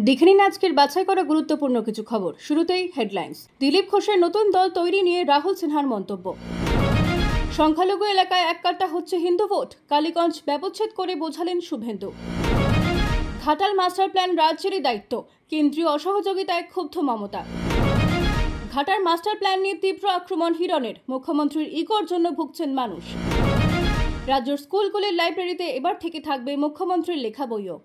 দেখে নিন আজকের বাছাই করা গুরুত্বপূর্ণ কিছু খবর। শুরুতেই হেডলাইন্স। দিলীপ ঘোষের নতুন দল তৈরি নিয়ে রাহুল সিনহার মন্তব্য। সংখ্যালঘু এলাকায় এককাট্টা হচ্ছে হিন্দু ভোট, কালীগঞ্জ ব্যবচ্ছেদ করে বোঝালেন শুভেন্দু। ঘাটাল মাস্টার প্ল্যান রাজ্যেরই দায়িত্ব, কেন্দ্রীয় অসহযোগিতায় ক্ষুব্ধ মমতা। ঘাটার মাস্টার প্ল্যান নিয়ে তীব্র আক্রমণ হিরণের, মুখ্যমন্ত্রীর ইগোর জন্য ভুগছেন মানুষ। রাজ্যের স্কুলগুলির লাইব্রেরিতে এবার থেকে থাকবে মুখ্যমন্ত্রীর লেখা বইও।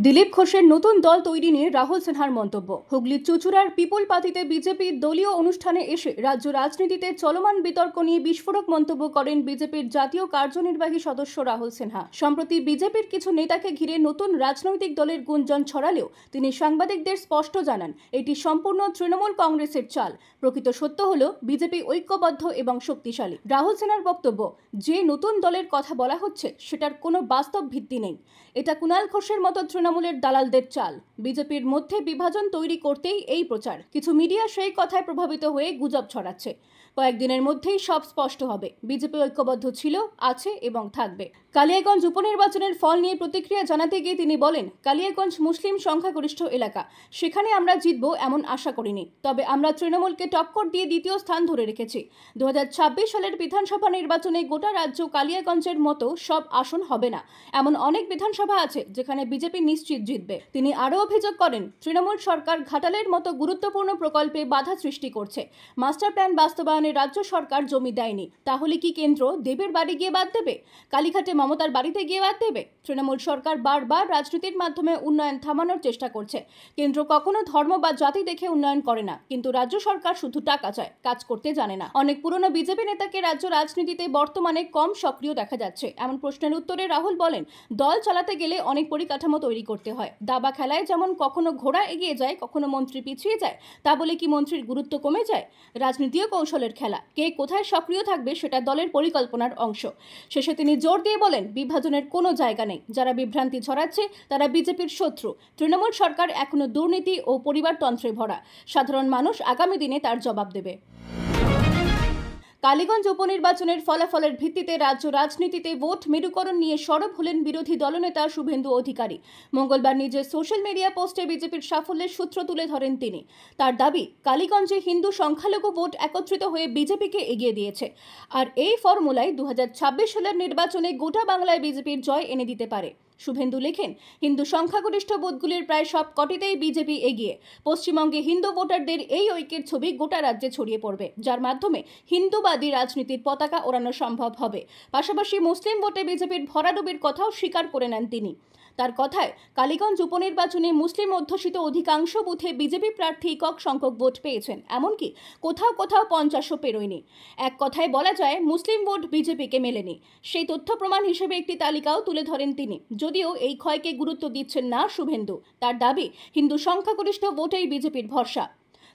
দিলীপ ঘোষের নতুন দল তৈরি নিয়ে রাহুল সিনহার মন্তব্য। হুগলির চুঁচুড়ার পিপুল পার্টিতে বিজেপির দলীয় অনুষ্ঠানে এসে রাজ্য রাজনীতিতে চলমান বিতর্ক নিয়ে বিস্ফোরক মন্তব্য করেন বিজেপির জাতীয় কার্যনির্বাহী সদস্য রাহুল সিনহা। সম্প্রতি বিজেপির কিছু নেতাকে ঘিরে নতুন রাজনৈতিক দলের গুঞ্জন ছড়ালেও তিনি সাংবাদিকদের স্পষ্ট জানান, এটি সম্পূর্ণ তৃণমূল কংগ্রেসের চাল। প্রকৃত সত্য হল বিজেপি ঐক্যবদ্ধ এবং শক্তিশালী। রাহুল সিনহার বক্তব্য, যে নতুন দলের কথা বলা হচ্ছে সেটার কোনো বাস্তব ভিত্তি নেই। এটা কুণাল ঘোষের মতো তৃণমূলের দালালদের চাল। বিজেপির মধ্যে বিভাজন তৈরি করতেই এই প্রচার। কিছু মিডিয়া সেই কথায় প্রভাবিত হয়ে গুজব ছড়াচ্ছে। কয়েকদিনের মধ্যেই সব স্পষ্ট হবে। বিজেপি ঐক্যবদ্ধ ছিল, আছে এবং থাকবে। কালিয়াগঞ্জ উপনির্বাচনের ফল নিয়ে প্রতিক্রিয়া জানাতে গিয়ে তিনি বলেন, কালিয়াগঞ্জ মুসলিম সংখ্যাগরিষ্ঠ এলাকা, সেখানে আমরা জিতব এমন আশা করিনি। তবে আমরা তৃণমূলকে টক্কর দিয়ে দ্বিতীয় স্থান ধরে রেখেছি। 2026 সালের বিধানসভা নির্বাচনে গোটা রাজ্য কালিয়াগঞ্জের মতো সব আসন হবে না। এমন অনেক বিধানসভা আছে যেখানে বিজেপি নিশ্চিত জিতবে। তিনি আরও অভিযোগ করেন, তৃণমূল সরকার ঘাটালের মতো গুরুত্বপূর্ণ প্রকল্পে বাধা সৃষ্টি করছে। মাস্টার প্ল্যান বাস্তবায়নে রাজ্য সরকার জমি দেয়নি, তাহলে কি কেন্দ্র দেবের বাড়ি গিয়ে বাদ দেবে? কালীঘাটে মমতার বাড়িতে গিয়ে বাদ দেবে? তৃণমূল সরকার বারবার রাজনীতির মাধ্যমে উন্নয়ন থামানোর চেষ্টা করছে। কেন্দ্র কখনো ধর্ম বা জাতি দেখে উন্নয়ন করে না, কিন্তু রাজ্য সরকার শুধু টাকা চায়, কাজ করতে জানে না। অনেক পুরনো বিজেপি নেতাকে রাজ্য রাজনীতিতে বর্তমানে কম সক্রিয় দেখা যাচ্ছে। এমন প্রশ্নের উত্তরে রাহুল বলেন, দল চালাতে গেলে অনেক পরিকাঠামো তৈরি করতে হয়। দাবা খেলায় যেমন কখনো ঘোড়া এগিয়ে যায়, কখনো মন্ত্রী পিছিয়ে যায়, তা বলে কি মন্ত্রীর গুরুত্ব কমে যায়? রাজনীতিও কৌশলের খেলা। কে কোথায় সক্রিয় থাকবে সেটা দলের পরিকল্পনার অংশ। শেষে তিনি জোর দিয়ে বলেন, বিভাজনের কোনো জায়গা নেই। যারা বিভ্রান্তি ছড়াচ্ছে তারা বিজেপির শত্রু। তৃণমূল সরকার এখনো দুর্নীতি ও পরিবারতন্ত্রে ভরা। সাধারণ মানুষ আগামী দিনে তার জবাব দেবে। কালীগঞ্জ উপনির্বাচনের ফলাফলের ভিত্তিতে রাজ্য রাজনীতিতে ভোট মেরুকরণ নিয়ে সরব হলেন বিরোধী দলনেতা শুভেন্দু অধিকারী। মঙ্গলবার নিজের সোশ্যাল মিডিয়া পোস্টে বিজেপির সাফল্যের সূত্র তুলে ধরেন তিনি। তার দাবি, কালীগঞ্জে হিন্দু সংখ্যালঘু ভোট একত্রিত হয়ে বিজেপিকে এগিয়ে দিয়েছে। আর এই ফর্মুলায় 2026 সালের নির্বাচনে গোটা বাংলায় বিজেপির জয় এনে দিতে পারে। শুভেন্দু লেখেন, হিন্দু সংখ্যাগরিষ্ঠ বুথগুলির প্রায় সব কটিতেই বিজেপি এগিয়ে। পশ্চিমবঙ্গে হিন্দু ভোটারদের এই ঐক্যের ছবি গোটা রাজ্যে ছড়িয়ে পড়বে, যার মাধ্যমে হিন্দুবাদী রাজনীতির পতাকা ওড়ানো সম্ভব হবে। পাশাপাশি মুসলিম ভোটে বিজেপির ভরাডুবির কথাও স্বীকার করে নেন তিনি। তার কথায়, কালীগঞ্জ উপনির্বাচনে মুসলিম অধ্যুষিত অধিকাংশ বুথে বিজেপি প্রার্থী একক সংখ্যক ভোট পেয়েছেন, এমনকি কোথাও কোথাও 50ও পেরোয়নি। এক কথায় বলা যায়, মুসলিম ভোট বিজেপিকে মেলেনি। সেই তথ্য প্রমাণ হিসেবে একটি তালিকাও তুলে ধরেন তিনি। যদিও এই ক্ষয়কে গুরুত্ব দিচ্ছেন না শুভেন্দু। তার দাবি, হিন্দু সংখ্যাগরিষ্ঠ ভোটেই বিজেপির ভরসা।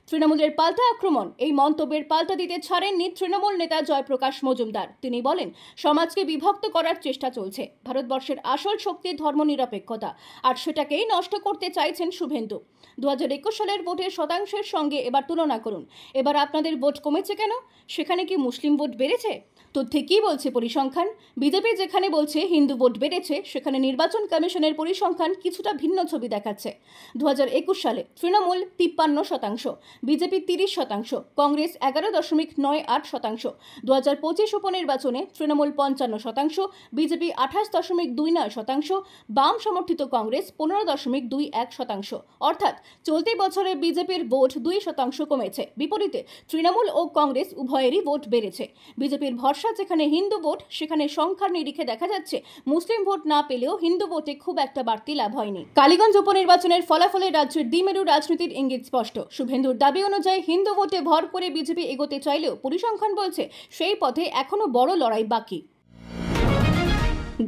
তৃণমূলের পাল্টা আক্রমণ, এই মন্তব্যের পাল্টা দিতে ছাড়েননি তৃণমূল নেতা জয়প্রকাশ মজুমদার। তিনি বলেন, সমাজকে বিভক্ত করার চেষ্টা চলছে। ভারতবর্ষের আসল শক্তি ধর্মনিরপেক্ষতা, আর সেটাকেই নষ্ট করতে চাইছেন শুভেন্দু। 2021 সালের ভোটের শতাংশের সঙ্গে এবার তুলনা করুন। এবার আপনাদের ভোট কমেছে কেন? সেখানে কি মুসলিম ভোট বেড়েছে? তথ্যে কি বলছে পরিসংখ্যান? বিজেপি যেখানে বলছে হিন্দু ভোট বেড়েছে, সেখানে নির্বাচন কমিশনের পরিসংখ্যান কিছুটা ভিন্ন ছবি দেখাচ্ছে। 2021 সালে তৃণমূল 53%, বিজেপি 30%, কংগ্রেস 11.98%। 2025 উপনির্বাচনে তৃণমূল 55%, বিজেপি 28.29%, বাম সমর্থিত কংগ্রেস 15.21%। অর্থাৎ চলতি বছরে বিজেপির ভোট 2% কমেছে। বিপরীতে তৃণমূল ও কংগ্রেস উভয়েরই ভোট বেড়েছে। বিজেপির ভরসা যেখানে হিন্দু ভোট, সেখানে সংখ্যার নিরিখে দেখা যাচ্ছে মুসলিম ভোট না পেলেও হিন্দু ভোটে খুব একটা বাড়তি লাভ হয়নি। কালীগঞ্জ উপনির্বাচনের ফলাফলে রাজ্যের দ্বিমেরু রাজনীতির ইঙ্গিত স্পষ্ট। শুভেন্দুর দাবি অনুযায়ী হিন্দু ভোটে ভর করে বিজেপি এগোতে চাইলেও পরিসংখ্যান বলছে সেই পথে এখনো বড় লড়াই বাকি।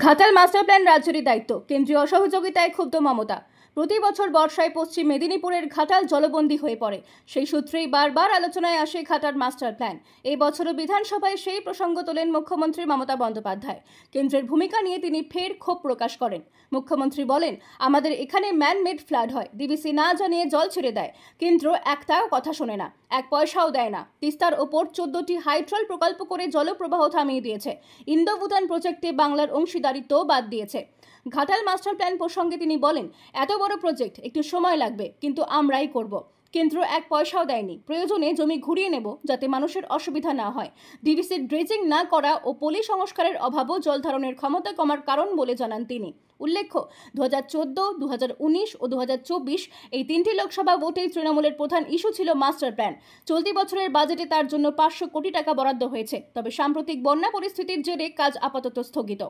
ঘাটাল মাস্টার প্ল্যান রাজ্যেরই দায়িত্ব, কেন্দ্রীয় অসহযোগিতায় ক্ষুব্ধ মমতা। প্রতি বছর বর্ষায় পশ্চিম মেদিনীপুরের ঘাটাল জলবন্দী হয়ে পড়ে। সেই সূত্রেই বারবার আলোচনায় আসে ঘাটাল মাস্টার প্ল্যান। এই বছরও বিধানসভায় সেই প্রসঙ্গ তোলেন মুখ্যমন্ত্রী মমতা বন্দ্যোপাধ্যায়। কেন্দ্রের ভূমিকা নিয়ে তিনি ফের ক্ষোভ প্রকাশ করেন। মুখ্যমন্ত্রী বলেন, আমাদের এখানে ম্যান-মেড ফ্লাড হয়, ডিবিসি না জানিয়ে জল ছেড়ে দেয়। কেন্দ্র একটাও কথা শোনে না, এক পয়সাও দেয় না। তিস্তার ওপর 14টি হাইড্রল প্রকল্প করে জলপ্রবাহ থামিয়ে দিয়েছে। ইন্দো ভুটান প্রজেক্টে বাংলার অংশীদারিত্বও বাদ দিয়েছে। ঘাটাল মাস্টার প্ল্যান প্রসঙ্গে তিনি বলেন, এত বড় প্রজেক্ট একটু সময় লাগবে, কিন্তু আমরাই করব। কেন্দ্র এক পয়সাও দেয়নি। প্রয়োজনে জমি ঘুরিয়ে নেব যাতে মানুষের অসুবিধা না হয়। ডিভিসির ড্রেজিং না করা ও পলি সংস্কারের অভাবও জল ধারণের ক্ষমতা কমার কারণ বলে জানান তিনি। উল্লেখ্য, 2014, 2019 ও 2024 এই তিনটি লোকসভা ভোটেই তৃণমূলের প্রধান ইস্যু ছিল মাস্টার প্ল্যান। চলতি বছরের বাজেটে তার জন্য 500 কোটি টাকা বরাদ্দ হয়েছে। তবে সাম্প্রতিক বন্যা পরিস্থিতির জেরে কাজ আপাতত স্থগিত।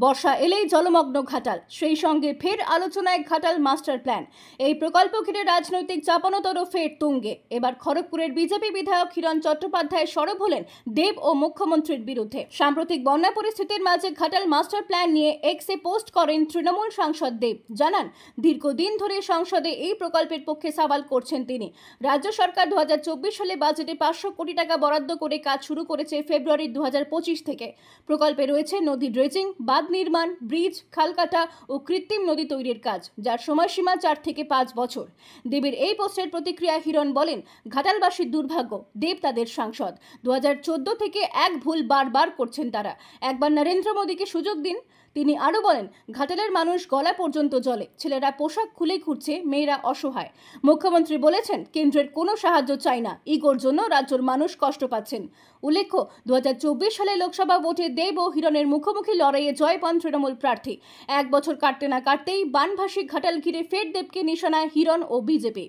বর্ষা এলেই জলমগ্ন ঘাটাল, সেই সঙ্গে ফের আলোচনায় ঘাটাল মাস্টার প্ল্যান। এই প্রকল্প ঘিরে রাজনৈতিক চাপানোতর ফের তুঙ্গে। এবার খড়গপুরের বিজেপি বিধায়ক হিরণ চট্টোপাধ্যায় সরব হলেন দেব ও মুখ্যমন্ত্রীর বিরুদ্ধে। সাম্প্রতিক বন্যা পরিস্থিতির মাঝে ঘাটাল মাস্টার প্ল্যান নিয়ে এক্সে পোস্ট করেন তৃণমূল সাংসদ দেব। জানান, দীর্ঘদিন ধরে সংসদে এই প্রকল্পের পক্ষে সওয়াল করছেন তিনি। রাজ্য সরকার 2024 সালে বাজেটে 500 কোটি টাকা বরাদ্দ করে কাজ শুরু করেছে ফেব্রুয়ারি 2025 থেকে। প্রকল্পে রয়েছে নদী ড্রেজিং, বাঁধ নির্মাণ, ব্রিজ, খালকাটা ও কৃত্রিম নদী তৈরির কাজ, যার সময়সীমা 4 থেকে 5 বছর। দেবের এই পোস্টের প্রতিক্রিয়া হিরণ বলেন, ঘাটালবাসীর দুর্ভাগ্য, দেব তাদের সাংসদ। 2014 থেকে এক ভুল বারবার করছেন তারা। একবার নরেন্দ্র মোদীকে সুযোগ দিন। তিনি আরও বলেন, ঘাটালের মানুষ গলা পর্যন্ত জলে, ছেলেরা পোশাক খুলে ঘুরছে, মেয়েরা অসহায়। মুখ্যমন্ত্রী বলেছেন, কেন্দ্রের কোনো সাহায্য চাই না, ইগোর জন্য রাজ্যের মানুষ কষ্ট পাচ্ছেন। উল্লেখ্য, 2024 সালে লোকসভা ভোটে দেব ও হিরণের মুখোমুখি লড়াইয়ে জয় পান তৃণমূল প্রার্থী। 1 বছর কাটতে না কাটতেই বানভাসী ঘাটাল ঘিরে ফের দেবকে নিশানায় হিরণ ও বিজেপি।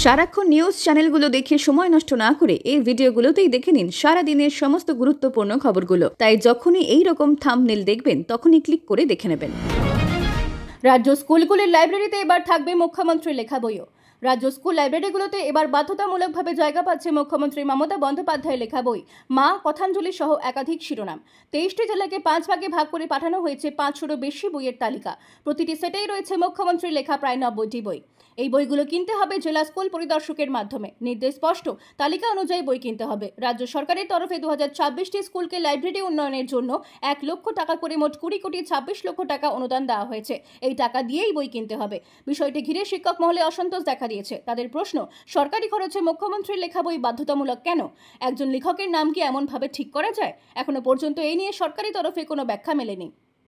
সারাক্ষণ নিউজ চ্যানেলগুলো দেখে সময় নষ্ট না করে এই ভিডিওগুলোতেই দেখে নিন সারা দিনের সমস্ত গুরুত্বপূর্ণ খবরগুলো। তাই যখনই এই রকম থাম্বনেল দেখবেন তখনই ক্লিক করে দেখে নেবেন। রাজ্য স্কুলগুলির লাইব্রেরিতে এবার থাকবে মুখ্যমন্ত্রীর লেখা বইও। রাজ্য স্কুল লাইব্রেরিগুলোতে এবার বাধ্যতামূলকভাবে জায়গা পাচ্ছে মুখ্যমন্ত্রী মমতা বন্দ্যোপাধ্যায়ের লেখা বই। মা, কথাঞ্জলি সহ একাধিক শিরোনাম। 23টি জেলাকে 5 ভাগে ভাগ করে পাঠানো হয়েছে 500-রও বেশি বইয়ের তালিকা। প্রতিটি সেটেই রয়েছে মুখ্যমন্ত্রীর লেখা প্রায় 90টি বই। এই বইগুলো কিনতে হবে জেলা স্কুল পরিদর্শকের মাধ্যমে। নির্দেশ স্পষ্ট, তালিকা অনুযায়ী বই কিনতে হবে। রাজ্য সরকারের তরফে 2026টি স্কুলকে লাইব্রেরি উন্নয়নের জন্য 1 লক্ষ টাকা করে মোট 20 কোটি 26 লক্ষ টাকা অনুদান দেওয়া হয়েছে। এই টাকা দিয়েই বই কিনতে হবে। বিষয়টি ঘিরে শিক্ষক মহলে অসন্তোষ দেখা দিয়েছে। তাদের প্রশ্ন, সরকারি খরচে মুখ্যমন্ত্রীর লেখা বই বাধ্যতামূলক কেন? একজন লেখকের নাম কি এমনভাবে ঠিক করা যায়? এখনো পর্যন্ত এই নিয়ে সরকারি তরফে কোনো ব্যাখ্যা মেলেনি।